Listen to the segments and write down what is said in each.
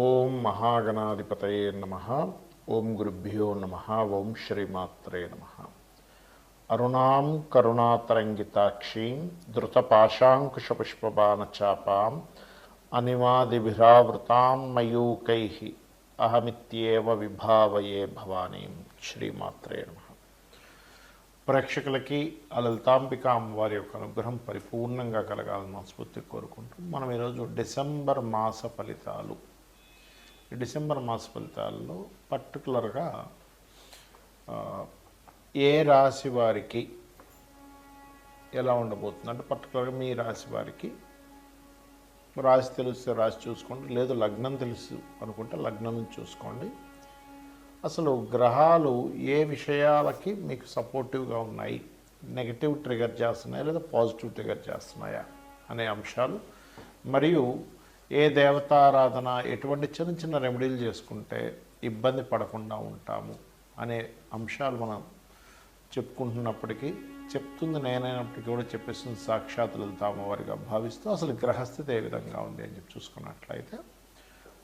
ఓం మహాగణాధిపతయే నమః. ఓం గురుభ్యో నమః. ఓం శ్రీమాత్రే నమః. అరుణాం కరుణాతరంగితాక్షీం ధృతపాశాంకుశపుష్పబాణచాపాం అనిమాదిభిరావృతాం మయూకైః అహమిత్యేవ విభావయే భవానీం. శ్రీమాత్రే నమః. ప్రేక్షకులకి ఆ లలితాంబిక అమ్మవారి యొక్క అనుగ్రహం పరిపూర్ణంగా కలగాలని మనస్ఫూర్తి కోరుకుంటూ మనం ఈరోజు డిసెంబర్ మాస ఫలితాలు, ఈ డిసెంబర్ మాస ఫలితాల్లో పర్టికులర్గా ఏ రాశి వారికి ఎలా ఉండబోతుంది అంటే, పర్టికులర్గా మీ రాశి వారికి రాశి తెలిస్తే రాశి చూసుకోండి, లేదు లగ్నం తెలుసు అనుకుంటే లగ్నం చూసుకోండి. అసలు గ్రహాలు ఏ విషయాలకి మీకు సపోర్టివ్గా ఉన్నాయి, నెగటివ్ ట్రిగర్ చేస్తున్నాయా లేదా పాజిటివ్ ట్రిగర్ చేస్తున్నాయా అనే అంశాలు, మరియు ఏ దేవతారాధన, ఎటువంటి చిన్న చిన్న రెమెడీలు చేసుకుంటే ఇబ్బంది పడకుండా ఉంటాము అనే అంశాలు మనం చెప్పుకుంటున్నప్పటికీ, చెప్తుంది నేనైనప్పటికీ కూడా చెప్పేస్తుంది సాక్షాత్ లలిత అమ్మవారిగా భావిస్తూ అసలు గ్రహస్థితి ఏ విధంగా ఉంది అని చెప్పి చూసుకున్నట్లయితే,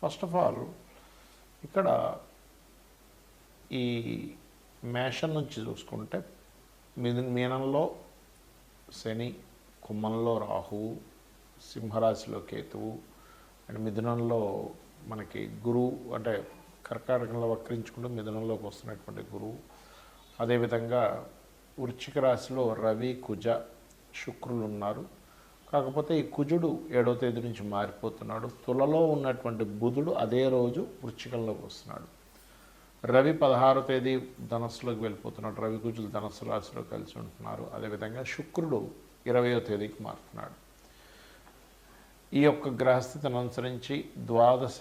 ఫస్ట్ ఆఫ్ ఆల్ ఇక్కడ ఈ మేషం నుంచి చూసుకుంటే మీనంలో శని, కుంభంలో రాహువు, సింహరాశిలో కేతువు, అండ్ మిథునంలో మనకి గురువు, అంటే కర్కాటకంలో వక్రించుకుంటూ మిథునంలోకి వస్తున్నటువంటి గురువు, అదేవిధంగా వృశ్చిక రాశిలో రవి, కుజ, శుక్రులు ఉన్నారు. కాకపోతే ఈ కుజుడు 7వ తేదీ నుంచి మారిపోతున్నాడు. తులలో ఉన్నటువంటి బుధుడు అదే రోజు వృశ్చికంలోకి వస్తున్నాడు. రవి 16వ తేదీ ధనస్సులోకి వెళ్ళిపోతున్నాడు. రవి కుజులు ధనస్సు రాశిలో కలిసి ఉంటున్నారు. అదేవిధంగా శుక్రుడు 20వ తేదీకి మారుతున్నాడు. ఈ యొక్క గ్రహస్థితిని అనుసరించి ద్వాదశ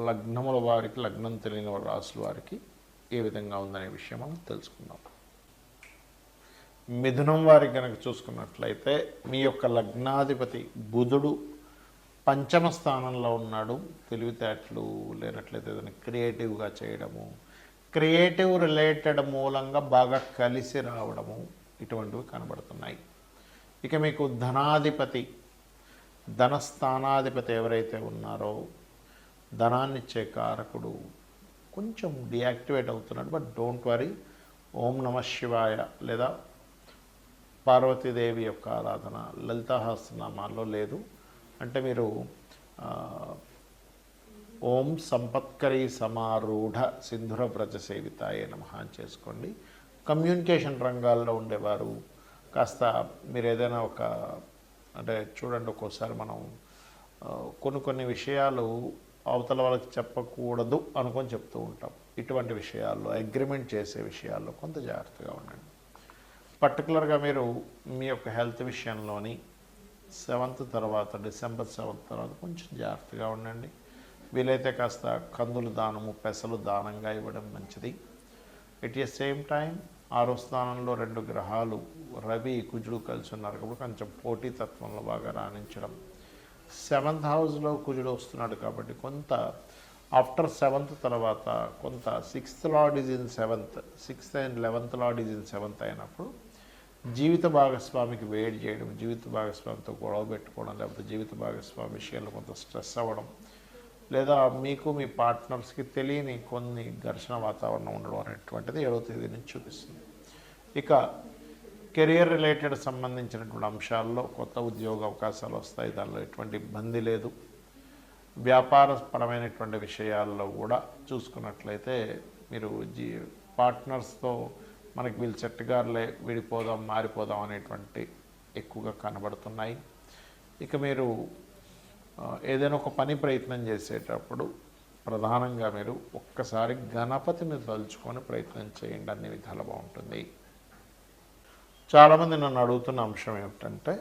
లగ్నముల వారికి, లగ్నం తెలియని రాశుల వారికి ఏ విధంగా ఉందనే విషయం మనం తెలుసుకుందాం. మిథునం వారికి కనుక చూసుకున్నట్లయితే, మీ యొక్క లగ్నాధిపతి బుధుడు పంచమ స్థానంలో ఉన్నాడు. తెలివితేటలు లేనట్లయితే ఏదైనా క్రియేటివ్గా చేయడము, క్రియేటివ్ రిలేటెడ్ మూలంగా బాగా కలిసి రావడము, ఇటువంటివి కనబడుతున్నాయి. ఇక మీకు ధనాధిపతి, ధనస్థానాధిపతి ఎవరైతే ఉన్నారో, ధనాన్నిచ్చే కారకుడు కొంచెం డియాక్టివేట్ అవుతున్నాడు. బట్ డోంట్ వరీ, ఓం నమ శివాయ లేదా పార్వతీదేవి యొక్క ఆరాధన లలితాసహస్రనామాల్లో లేదు అంటే మీరు ఓం సంపత్కరీ సమారూఢ సింధుర వ్రజ సేవితాయే నమః అని చేసుకోండి. కమ్యూనికేషన్ రంగాల్లో ఉండేవారు కాస్త మీరు ఏదైనా ఒక, అంటే చూడండి, ఒక్కోసారి మనం కొన్ని విషయాలు అవతల వాళ్ళకి చెప్పకూడదు అనుకొని చెప్తూ ఉంటాం. ఇటువంటి విషయాల్లో, అగ్రిమెంట్ చేసే విషయాల్లో కొంత జాగ్రత్తగా ఉండండి. పర్టికులర్గా మీరు మీ యొక్క హెల్త్ విషయంలోని 7th తర్వాత, డిసెంబర్ 7th తర్వాత కొంచెం జాగ్రత్తగా ఉండండి. వీలైతే కాస్త కందులు దానము, పెసలు దానంగా ఇవ్వడం మంచిది. ఎట్ ది సేమ్ టైం 6వ స్థానంలో 2 గ్రహాలు రవి, కుజుడు కలిసి ఉన్నారు కాబట్టి కొంచెం పోటీతత్వంలో బాగా రాణించడం. 7th హౌస్లో కుజుడు వస్తున్నాడు కాబట్టి కొంత ఆఫ్టర్ 7th తర్వాత కొంత 6th lord is in 7th, 6th and 11th lord is in 7th అయినప్పుడు జీవిత భాగస్వామికి వేడి చేయడం, జీవిత భాగస్వామితో గొడవ పెట్టుకోవడం, లేకపోతే జీవిత భాగస్వామి విషయాల్లో కొంత స్ట్రెస్ అవ్వడం, లేదా మీకు మీ పార్ట్నర్స్కి తెలియని కొన్ని ఘర్షణ వాతావరణం ఉండడం అనేటువంటిది 7వ తేదీ నుంచి చూపిస్తుంది. ఇక కెరియర్ రిలేటెడ్ సంబంధించినటువంటి అంశాల్లో కొత్త ఉద్యోగ అవకాశాలు వస్తాయి, దానిలో ఎటువంటి ఇబ్బంది లేదు. వ్యాపారపరమైనటువంటి విషయాల్లో కూడా చూసుకున్నట్లయితే మీరు పార్ట్నర్స్తో మనకి వీళ్ళు చెట్టుగారులే, విడిపోదాం, మారిపోదాం అనేటువంటి ఎక్కువగా కనబడుతున్నాయి. ఇక మీరు ఏదైనా ఒక పని ప్రయత్నం చేసేటప్పుడు ప్రధానంగా మీరు ఒక్కసారి గణపతిని తలుచుకొని ప్రయత్నం చేయండి, అన్ని విధాలు బాగుంటుంది. చాలామంది నన్ను అడుగుతున్న అంశం ఏమిటంటే,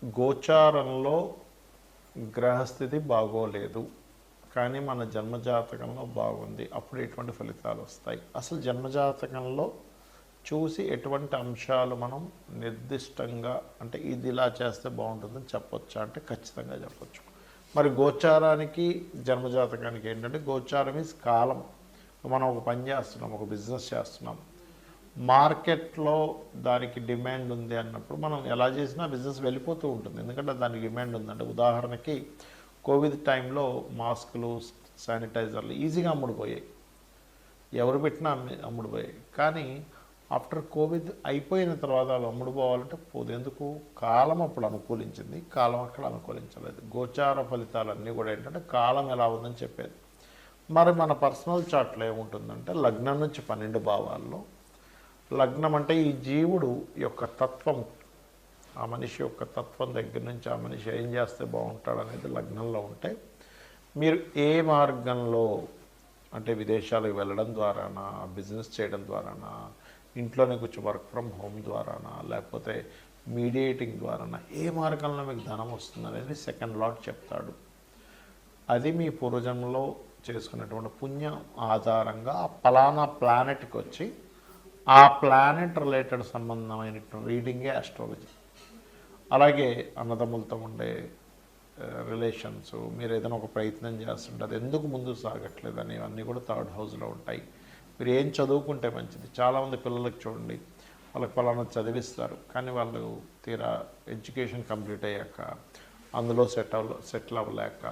గోచారంలో గ్రహస్థితి బాగోలేదు కానీ మన జన్మజాతకంలో బాగుంది, అప్పుడు ఎటువంటి ఫలితాలు వస్తాయి? అసలు జన్మజాతకంలో చూసి ఎటువంటి అంశాలు మనం నిర్దిష్టంగా, అంటే ఇది ఇలా చేస్తే బాగుంటుందని చెప్పొచ్చా అంటే ఖచ్చితంగా చెప్పొచ్చు. మరి గోచారానికి జన్మజాతకానికి ఏంటంటే, గోచారం ఈజ్ కాలం. మనం ఒక పని చేస్తున్నాం, ఒక బిజినెస్ చేస్తున్నాం, మార్కెట్లో దానికి డిమాండ్ ఉంది అన్నప్పుడు మనం ఎలా చేసినా బిజినెస్ వెళ్ళిపోతూ ఉంటుంది, ఎందుకంటే దానికి డిమాండ్ ఉందంటే. ఉదాహరణకి కోవిడ్ టైంలో మాస్కులు, శానిటైజర్లు ఈజీగా అమ్ముడుపోయాయి, ఎవరు పెట్టినా అమ్ముడుపోయాయి. కానీ ఆఫ్టర్ కోవిడ్ అయిపోయిన తర్వాత వాళ్ళు అమ్ముడుపోవాలంటే పోదు. ఎందుకు? కాలం అప్పుడు అనుకూలించింది, కాలం అక్కడ అనుకూలించలేదు. గోచార ఫలితాలన్నీ కూడా ఏంటంటే కాలం ఎలా ఉందని చెప్పేది. మరి మన పర్సనల్ చార్ట్లో ఏముంటుందంటే లగ్నం నుంచి 12 భావాల్లో, లగ్నం అంటే ఈ జీవుడు యొక్క తత్వం, ఆ మనిషి యొక్క తత్వం దగ్గర నుంచి ఆ మనిషి ఏం చేస్తే బాగుంటాడు అనేది లగ్నంలో ఉంటే, మీరు ఏ మార్గంలో అంటే విదేశాలకు వెళ్ళడం ద్వారానా, బిజినెస్ చేయడం ద్వారానా, ఇంట్లోనే కూర్చో వర్క్ ఫ్రమ్ హోమ్ ద్వారానా, లేకపోతే మీడియేటింగ్ ద్వారానా, ఏ మార్గంలో మీకు ధనం వస్తుంది అనేది సెకండ్ లాట్ చెప్తాడు. అది మీ పూర్వజన్మలో చేసుకున్నటువంటి పుణ్యం ఆధారంగా ఆ పలానా ప్లానెట్కి వచ్చి ఆ ప్లానెట్ రిలేటెడ్ సంబంధమైన రీడింగే ఆస్ట్రాలజీ. అలాగే అన్నదమ్ములతో ఉండే రిలేషన్స్, మీరు ఏదైనా ఒక ప్రయత్నం చేస్తుంటే అది ఎందుకు ముందుకు సాగట్లేదు అని అన్నీ కూడా థర్డ్ హౌస్లో ఉంటాయి. మీరు ఏం చదువుకుంటే మంచిది. చాలామంది పిల్లలకు చూడండి, వాళ్ళకి పలానా చదివిస్తారు, కానీ వాళ్ళు తీరా ఎడ్యుకేషన్ కంప్లీట్ అయ్యాక అందులో సెటిల్ అవ్వలేక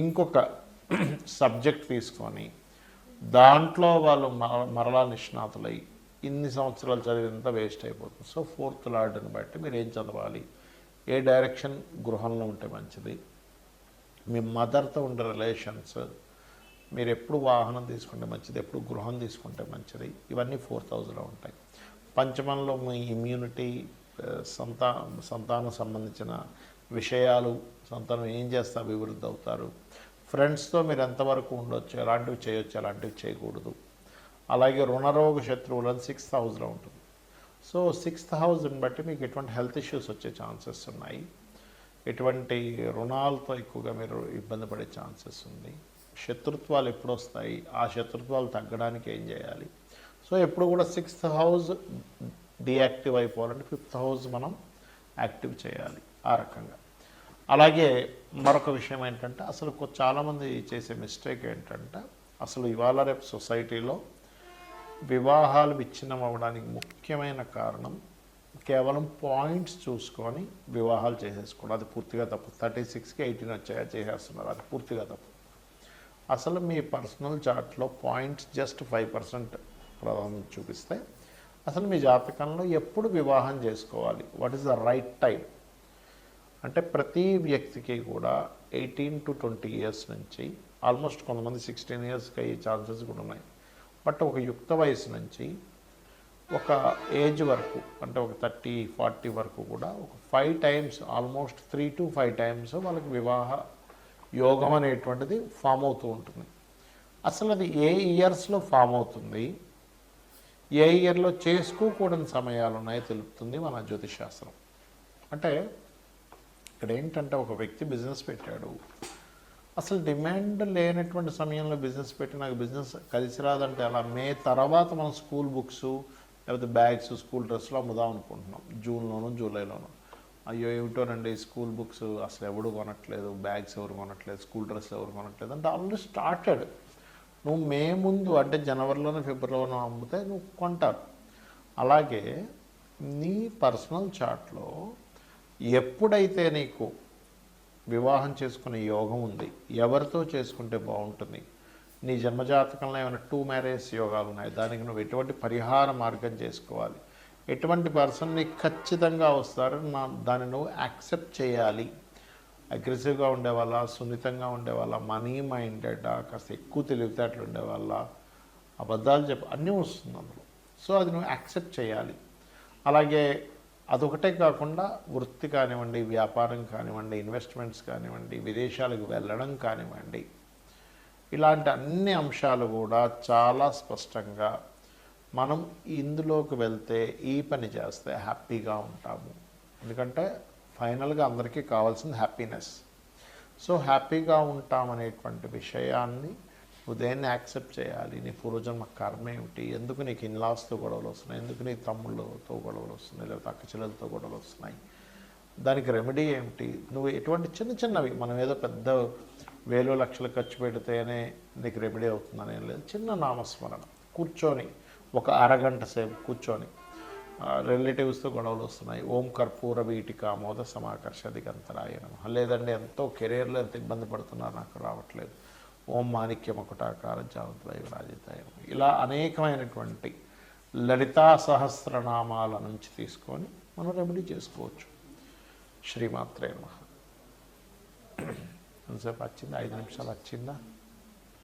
ఇంకొక సబ్జెక్ట్ తీసుకొని దాంట్లో వాళ్ళు మరలా నిష్ణాతులై ఇన్ని సంవత్సరాలు చదివినంత వేస్ట్ అయిపోతుంది. సో 4th లార్డ్ని బట్టి మీరు ఏం చదవాలి, ఏ డైరెక్షన్ గృహంలో ఉంటే మంచిది, మీ మదర్తో ఉండే రిలేషన్స్, మీరు ఎప్పుడు వాహనం తీసుకుంటే మంచిది, ఎప్పుడు గృహం తీసుకుంటే మంచిది, ఇవన్నీ 4th హౌస్లో ఉంటాయి. పంచమంలో మీ ఇమ్యూనిటీ, సంతానం సంబంధించిన విషయాలు, సంతానం ఏం చేస్తే అభివృద్ధి అవుతారు, ఫ్రెండ్స్తో మీరు ఎంతవరకు ఉండొచ్చు, ఎలాంటివి చేయొచ్చు, ఎలాంటివి చేయకూడదు. అలాగే రుణరోగ శత్రువులను 6th హౌస్లో ఉంటుంది. సో 6th హౌస్ని బట్టి మీకు ఎటువంటి హెల్త్ ఇష్యూస్ వచ్చే ఛాన్సెస్ ఉన్నాయి, ఎటువంటి రుణాలతో ఎక్కువగా మీరు ఇబ్బంది పడే ఛాన్సెస్ ఉంది, శత్రుత్వాలు ఎప్పుడు వస్తాయి, ఆ శత్రుత్వాలు తగ్గడానికి ఏం చేయాలి. సో ఎప్పుడు కూడా 6th హౌస్ డియాక్టివ్ అయిపోవాలంటే 5th హౌస్ మనం యాక్టివ్ చేయాలి ఆ రకంగా. అలాగే మరొక విషయం ఏంటంటే, అసలు చాలామంది చేసే మిస్టేక్ ఏంటంటే, అసలు ఇవాళ రేపు సొసైటీలో వివాహాలు విచ్ఛిన్నం అవ్వడానికి ముఖ్యమైన కారణం కేవలం పాయింట్స్ చూసుకొని వివాహాలు చేసేసుకోవడం. అది పూర్తిగా తప్పు. 36కి 18 వచ్చాయా చేసేస్తున్నారు, అది పూర్తిగా తప్పు. అసలు మీ పర్సనల్ చార్ట్లో పాయింట్స్ జస్ట్ 5% ప్రాధాన్యత చూపిస్తే అసలు మీ జాతకంలో ఎప్పుడు వివాహం చేసుకోవాలి, what is the right time అంటే ప్రతి వ్యక్తికి కూడా 18 to 20 ఇయర్స్ నుంచి, ఆల్మోస్ట్ కొంతమంది 16 ఇయర్స్కి అయ్యే ఛాన్సెస్ కూడా ఉన్నాయి. బట్ ఒక యుక్త వయసు నుంచి ఒక ఏజ్ వరకు అంటే ఒక 30-40 వరకు కూడా ఒక 5 times, ఆల్మోస్ట్ 3 to 5 times వాళ్ళకి వివాహ యోగం అనేటువంటిది ఫామ్ అవుతూ ఉంటుంది. అసలు అది ఏ ఇయర్స్లో ఫామ్ అవుతుంది, ఏ ఇయర్లో చేసుకోకూడని సమయాలు ఉన్నాయో తెలుపుతుంది మన జ్యోతిషాస్త్రం. అంటే ఇక్కడ ఏంటంటే, ఒక వ్యక్తి బిజినెస్ పెట్టాడు, అసలు డిమాండ్ లేనటువంటి సమయంలో బిజినెస్ పెట్టి నాకు బిజినెస్ కలిసి రాదంటే అలా మే తర్వాత మనం స్కూల్ బుక్స్ లేకపోతే బ్యాగ్స్, స్కూల్ డ్రెస్సులు అమ్ముదాం అనుకుంటున్నాం జూన్లోనూ జూలైలోనూ. అయ్యో ఏమిటోనండి స్కూల్ బుక్స్ అసలు ఎవడు కొనట్లేదు, బ్యాగ్స్ ఎవరు కొనట్లేదు, స్కూల్ డ్రెస్సులు ఎవరు కొనట్లేదు అంటే ఆల్రెడీ స్టార్టెడ్. నువ్వు మే ముందు అంటే జనవరిలోనో ఫిబ్రవరిలోనో అమ్మితే నువ్వు కొంటారు. అలాగే నీ పర్సనల్ చార్ట్లో ఎప్పుడైతే నీకు వివాహం చేసుకునే యోగం ఉంది, ఎవరితో చేసుకుంటే బాగుంటుంది, నీ జన్మజాతకంలో ఏమైనా 2 మ్యారేజ్ యోగాలు ఉన్నాయి, దానికి నువ్వు ఎటువంటి పరిహార మార్గం చేసుకోవాలి, ఎటువంటి పర్సన్ నీకు ఖచ్చితంగా వస్తారు, దాన్ని నువ్వు యాక్సెప్ట్ చేయాలి. అగ్రెసివ్గా ఉండేవాళ్ళ, సున్నితంగా ఉండేవాళ్ళ, మనీ మైండెడ్, కాస్త ఎక్కువ తెలివితేటలు ఉండేవాళ్ళ, అబద్ధాలు అన్నీ వస్తుంది అందులో. సో అది నువ్వు యాక్సెప్ట్ చేయాలి. అలాగే అదొకటే కాకుండా వృత్తి కానివ్వండి, వ్యాపారం కానివ్వండి, ఇన్వెస్ట్మెంట్స్ కానివ్వండి, విదేశాలకు వెళ్ళడం కానివ్వండి, ఇలాంటి అన్ని అంశాలు కూడా చాలా స్పష్టంగా మనం ఇందులోకి వెళ్తే ఈ పని చేస్తే హ్యాపీగా ఉంటాము. ఎందుకంటే ఫైనల్గా అందరికీ కావాల్సింది హ్యాపీనెస్. సో హ్యాపీగా ఉంటామనేటువంటి విషయాన్ని నువ్వు దేన్ని యాక్సెప్ట్ చేయాలి. నీ పూర్వజన్మ కర్మ ఏమిటి, ఎందుకు నీకు ఇన్లాస్తో గొడవలు వస్తున్నాయి, ఎందుకు నీ తమ్ముళ్ళతో గొడవలు వస్తున్నాయి, లేకపోతే అక్క చెల్లెలతో గొడవలు వస్తున్నాయి, దానికి రెమెడీ ఏమిటి. నువ్వు ఎటువంటి చిన్న చిన్నవి, మనం ఏదో పెద్ద వేలు లక్షలు ఖర్చు పెడితేనే నీకు రెమెడీ అవుతుందని ఏం లేదు. చిన్న నామస్మరణ కూర్చొని ఒక అరగంట సేపు కూర్చొని రిలేటివ్స్తో గొడవలు వస్తున్నాయి, ఓం కర్పూర వీటికి ఆమోద సమాకర్ష దిగంతరాయ నమః. లేదండి ఎంతో కెరీర్లో ఎంత ఇబ్బంది పడుతున్నారు, నాకు రావట్లేదు, ఓం మాణిక్య మకుటాకార జావద్వైవ రాజితాయ నమః. ఇలా అనేకమైనటువంటి లలితా సహస్రనామాల నుంచి తీసుకొని మనం రెమెడీ చేసుకోవచ్చు. శ్రీమాత్రే నమః. ఎంతసేపు వచ్చిందా? 5 నిమిషాలు వచ్చిందా?